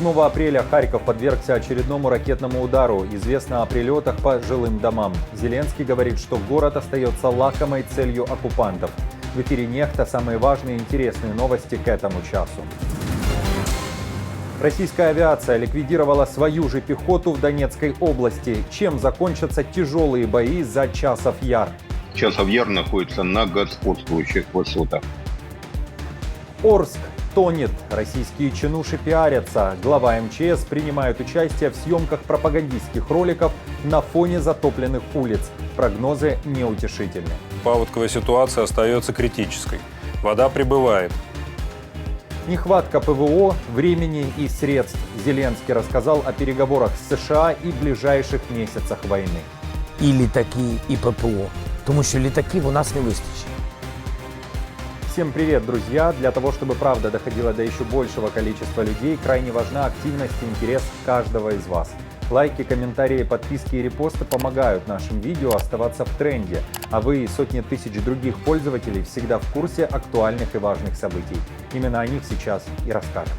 7 апреля Харьков подвергся очередному ракетному удару. Известно о прилетах по жилым домам. Зеленский говорит, что город остается лакомой целью оккупантов. В эфире «Нехта» самые важные и интересные новости к этому часу. Российская авиация ликвидировала свою же пехоту в Донецкой области. Чем закончатся тяжелые бои за Часов Яр? Часов Яр находится на господствующих высотах. Орск тонет. Российские чинуши пиарятся. Глава МЧС принимает участие в съемках пропагандистских роликов на фоне затопленных улиц. Прогнозы неутешительны. Паводковая ситуация остается критической. Вода прибывает. Нехватка ПВО, времени и средств. Зеленский рассказал о переговорах с США и ближайших месяцах войны. І літаки, і ППО. Тому що літаків у нас не вистачить. Всем привет, друзья! Для того, чтобы правда доходила до еще большего количества людей, крайне важна активность и интерес каждого из вас. Лайки, комментарии, подписки и репосты помогают нашим видео оставаться в тренде, а вы и сотни тысяч других пользователей всегда в курсе актуальных и важных событий. Именно о них сейчас и расскажем.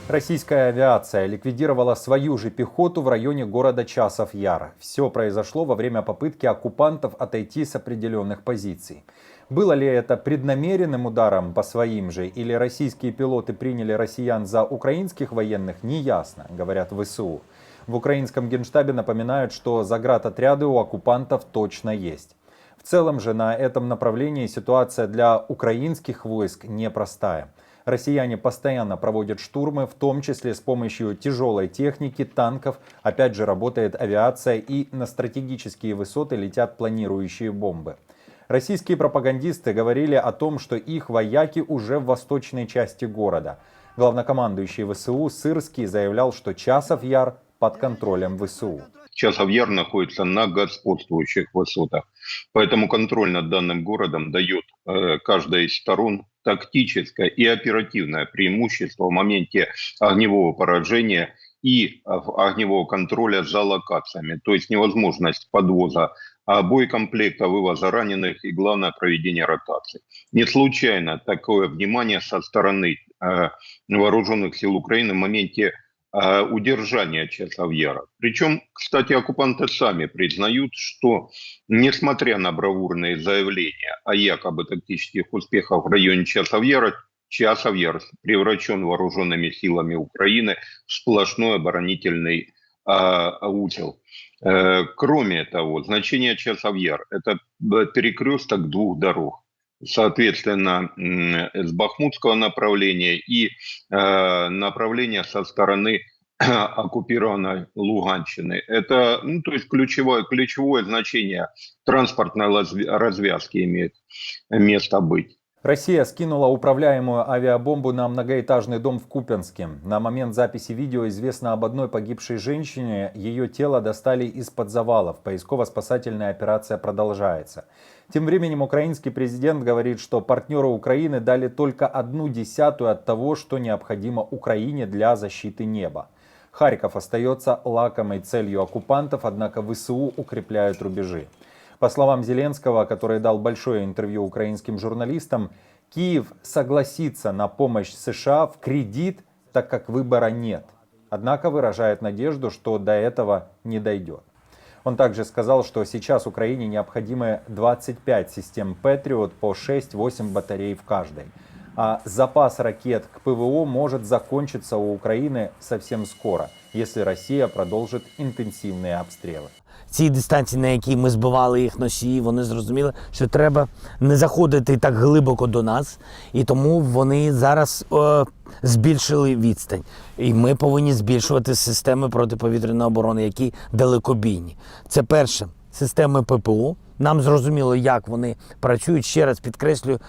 Российская авиация ликвидировала свою же пехоту в районе города Часов Яр. Все произошло во время попытки оккупантов отойти с определенных позиций. Было ли это преднамеренным ударом по своим же, или российские пилоты приняли россиян за украинских военных, неясно, говорят ВСУ. В украинском генштабе напоминают, что заградотряды у оккупантов точно есть. В целом же на этом направлении ситуация для украинских войск непростая. Россияне постоянно проводят штурмы, в том числе с помощью тяжелой техники, танков. Опять же работает авиация, и на стратегические высоты летят планирующие бомбы. Российские пропагандисты говорили о том, что их вояки уже в восточной части города. Главнокомандующий ВСУ Сырский заявлял, что Часов Яр под контролем ВСУ. Часов Яр находится на господствующих высотах, поэтому контроль над данным городом дает каждая из сторон тактическое и оперативное преимущество в моменте огневого поражения и огневого контроля за локациями, то есть невозможность подвоза боекомплекта, вывоза раненых и, главное, проведения ротации. Не случайно такое внимание со стороны вооруженных сил Украины в моменте удержания Часов Яра. Причем, кстати, оккупанты сами признают, что, несмотря на бравурные заявления о якобы тактических успехах в районе Часов Яра превращен вооруженными силами Украины в сплошной оборонительный узел. Кроме того, значение Часов Яр – это перекресток двух дорог. Соответственно, с бахмутского направления и направления со стороны оккупированной Луганщины. Это, то есть ключевое значение транспортной развязки имеет место быть. Россия скинула управляемую авиабомбу на многоэтажный дом в Купянске. На момент записи видео известно об одной погибшей женщине. Ее тело достали из-под завалов. Поисково-спасательная операция продолжается. Тем временем украинский президент говорит, что партнеры Украины дали только 1/10 от того, что необходимо Украине для защиты неба. Харьков остается лакомой целью оккупантов, однако ВСУ укрепляют рубежи. По словам Зеленского, который дал большое интервью украинским журналистам, Киев согласится на помощь США в кредит, так как выбора нет. Однако выражает надежду, что до этого не дойдет. Он также сказал, что сейчас Украине необходимы 25 систем Patriot по 6-8 батарей в каждой. А запас ракет к ПВО может закончиться у Украины совсем скоро, если Россия продолжит интенсивные обстрелы. Ці дистанції, на які ми збивали їх носії, вони зрозуміли, що треба не заходити так глибоко до нас. І тому вони зараз збільшили відстань. І ми повинні збільшувати системи протиповітряної оборони, які далекобійні. Це перше. Системи ППО. Нам зрозуміло, як вони працюють. Ще раз підкреслюю,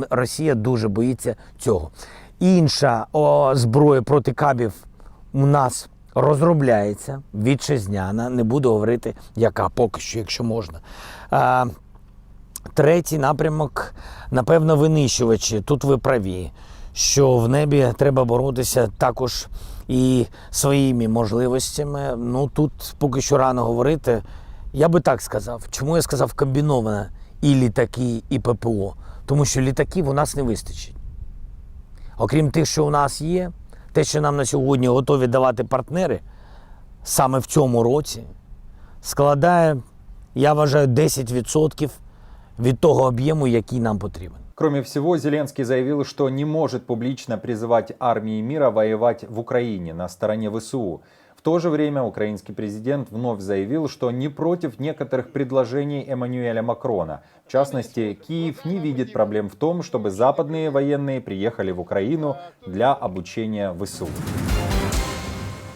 Росія дуже боїться цього. Інша зброя проти кабів у нас розробляється, вітчизняна, не буду говорити, яка поки що, якщо можна. Третій напрямок, напевно, винищувачі. Тут ви праві, що в небі треба боротися також і своїми можливостями. Ну, тут поки що рано говорити. Я би так сказав. Чому я сказав комбіновано і літаки, і ППО? Тому що літаків у нас не вистачить. Окрім тих, що у нас є, те, що нам на сьогодні готові давати партнери, саме в цьому році, складає, я вважаю, 10% від того об'єму, який нам потрібен. Кроме всего, Зеленский заявил, что не может публично призывать армии мира воевать в Украине на стороне ВСУ. В то же время украинский президент вновь заявил, что не против некоторых предложений Эммануэля Макрона. В частности, Киев не видит проблем в том, чтобы западные военные приехали в Украину для обучения ВСУ.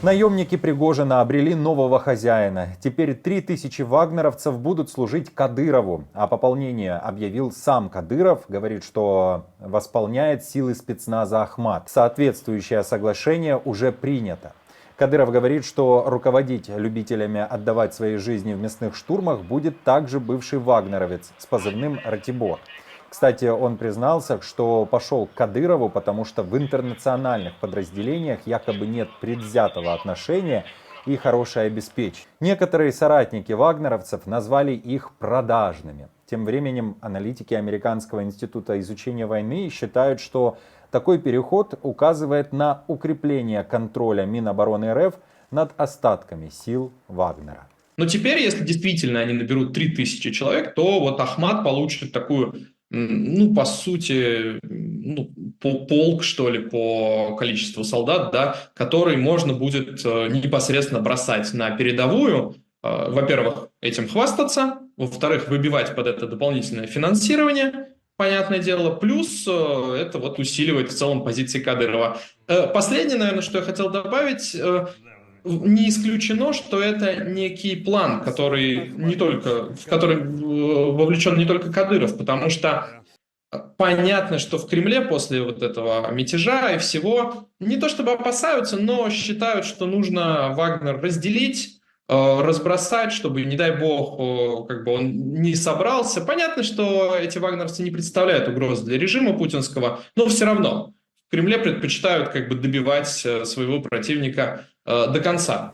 Наемники Пригожина обрели нового хозяина. Теперь 3000 вагнеровцев будут служить Кадырову. А пополнение объявил сам Кадыров. Говорит, что восполняет силы спецназа Ахмат. Соответствующее соглашение уже принято. Кадыров говорит, что руководить любителями отдавать свои жизни в мясных штурмах будет также бывший вагнеровец с позывным «Ратибор». Кстати, он признался, что пошел к Кадырову, потому что в интернациональных подразделениях якобы нет предвзятого отношения и хорошее обеспечение. Некоторые соратники вагнеровцев назвали их продажными. Тем временем аналитики Американского института изучения войны считают, что такой переход указывает на укрепление контроля Минобороны РФ над остатками сил Вагнера. Но теперь, если действительно они наберут 3000 человек, то вот Ахмат получит такую, ну, по сути, ну, полк, что ли, по количеству солдат, да, который можно будет непосредственно бросать на передовую. Во-первых, этим хвастаться, во-вторых, выбивать под это дополнительное финансирование, понятное дело, плюс это вот усиливает в целом позиции Кадырова. Последнее, наверное, что я хотел добавить, не исключено, что это некий план, который в который вовлечен не только Кадыров, потому что понятно, что в Кремле после вот этого мятежа и всего не то чтобы опасаются, но считают, что нужно Вагнер разделить, разбросать, чтобы, не дай бог, как бы он не собрался. Понятно, что эти вагнеровцы не представляют угрозы для режима путинского, но все равно в Кремле предпочитают как бы добивать своего противника до конца.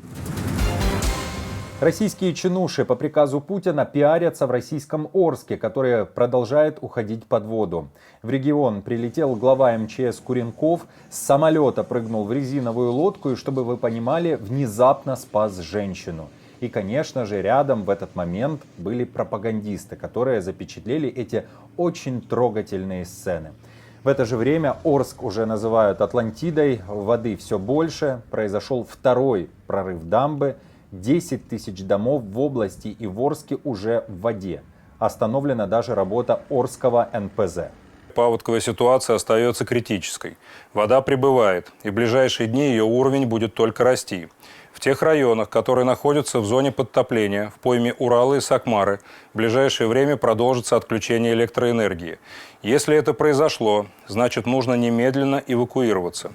Российские чинуши по приказу Путина пиарятся в российском Орске, который продолжает уходить под воду. В регион прилетел глава МЧС Куренков, с самолета прыгнул в резиновую лодку и, чтобы вы понимали, внезапно спас женщину. И, конечно же, рядом в этот момент были пропагандисты, которые запечатлели эти очень трогательные сцены. В это же время Орск уже называют Атлантидой, воды все больше, произошел второй прорыв дамбы. 10 тысяч домов в области и в Орске уже в воде. Остановлена даже работа Орского НПЗ. Паводковая ситуация остается критической. Вода прибывает, и в ближайшие дни ее уровень будет только расти. В тех районах, которые находятся в зоне подтопления, в пойме Урала и Сакмары, в ближайшее время продолжится отключение электроэнергии. Если это произошло, значит, нужно немедленно эвакуироваться.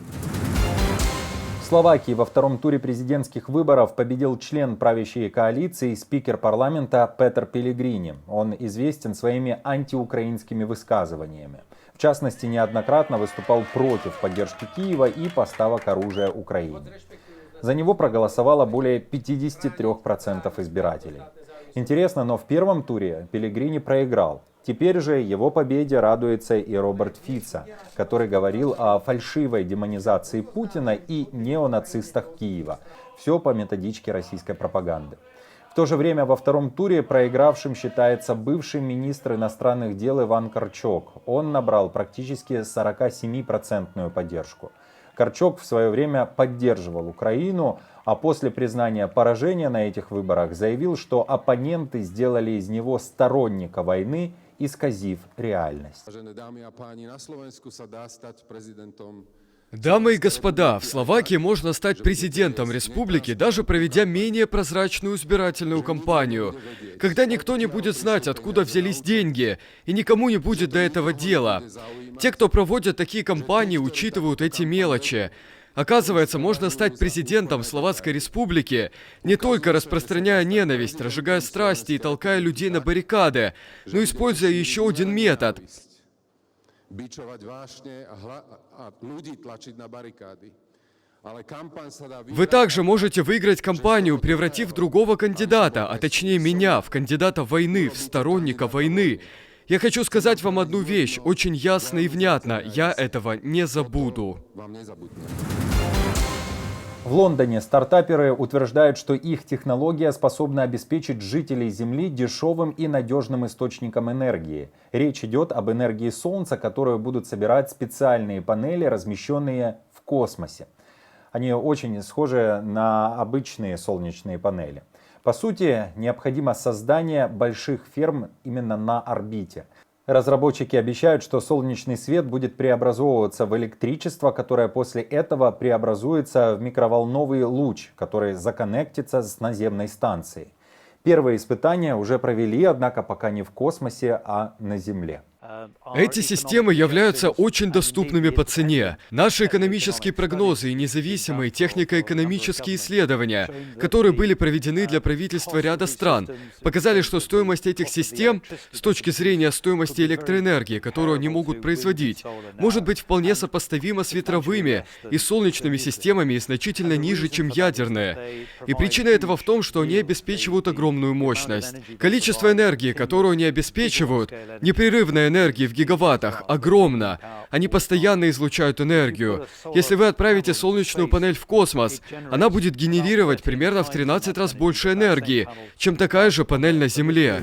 В Словакии во втором туре президентских выборов победил член правящей коалиции, спикер парламента Петер Пелегрини. Он известен своими антиукраинскими высказываниями. В частности, неоднократно выступал против поддержки Киева и поставок оружия Украине. За него проголосовало более 53% избирателей. Интересно, но в первом туре Пелегрини проиграл. Теперь же его победе радуется и Роберт Фицо, который говорил о фальшивой демонизации Путина и неонацистах Киева. Все по методичке российской пропаганды. В то же время во втором туре проигравшим считается бывший министр иностранных дел Иван Корчок. Он набрал практически 47% поддержку. Корчок в свое время поддерживал Украину, а после признания поражения на этих выборах заявил, что оппоненты сделали из него сторонника войны, исказив реальность. Дамы и господа, в Словакии можно стать президентом республики, даже проведя менее прозрачную избирательную кампанию, когда никто не будет знать, откуда взялись деньги, и никому не будет до этого дела. Те, кто проводят такие кампании, учитывают эти мелочи. Оказывается, можно стать президентом Словацкой Республики, не только распространяя ненависть, разжигая страсти и толкая людей на баррикады, но используя еще один метод. Вы также можете выиграть кампанию, превратив другого кандидата, а точнее меня, в кандидата войны, в сторонника войны. Я хочу сказать вам одну вещь, очень ясно и внятно, я этого не забуду. В Лондоне стартаперы утверждают, что их технология способна обеспечить жителей Земли дешевым и надежным источником энергии. Речь идет об энергии Солнца, которую будут собирать специальные панели, размещенные в космосе. Они очень схожи на обычные солнечные панели. По сути, необходимо создание больших ферм именно на орбите. Разработчики обещают, что солнечный свет будет преобразовываться в электричество, которое после этого преобразуется в микроволновый луч, который законнектится с наземной станцией. Первые испытания уже провели, однако пока не в космосе, а на Земле. Эти системы являются очень доступными по цене. Наши экономические прогнозы и независимые технико-экономические исследования, которые были проведены для правительства ряда стран, показали, что стоимость этих систем, с точки зрения стоимости электроэнергии, которую они могут производить, может быть вполне сопоставима с ветровыми и солнечными системами и значительно ниже, чем ядерные. И причина этого в том, что они обеспечивают огромную мощность. Количество энергии, которую они обеспечивают, непрерывная энергия в гигаваттах, огромно. Они постоянно излучают энергию. Если вы отправите солнечную панель в космос, она будет генерировать примерно в 13 раз больше энергии, чем такая же панель на Земле.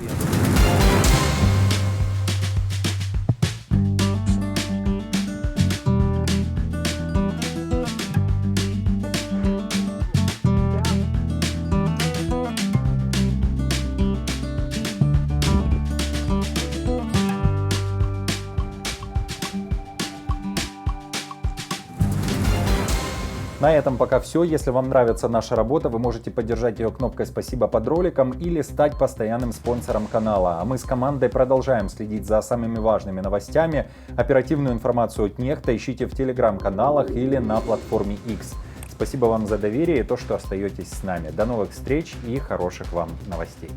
На этом пока все. Если вам нравится наша работа, вы можете поддержать ее кнопкой «Спасибо» под роликом или стать постоянным спонсором канала. А мы с командой продолжаем следить за самыми важными новостями. Оперативную информацию от Нехта ищите в телеграм-каналах или на платформе X. Спасибо вам за доверие и то, что остаетесь с нами. До новых встреч и хороших вам новостей.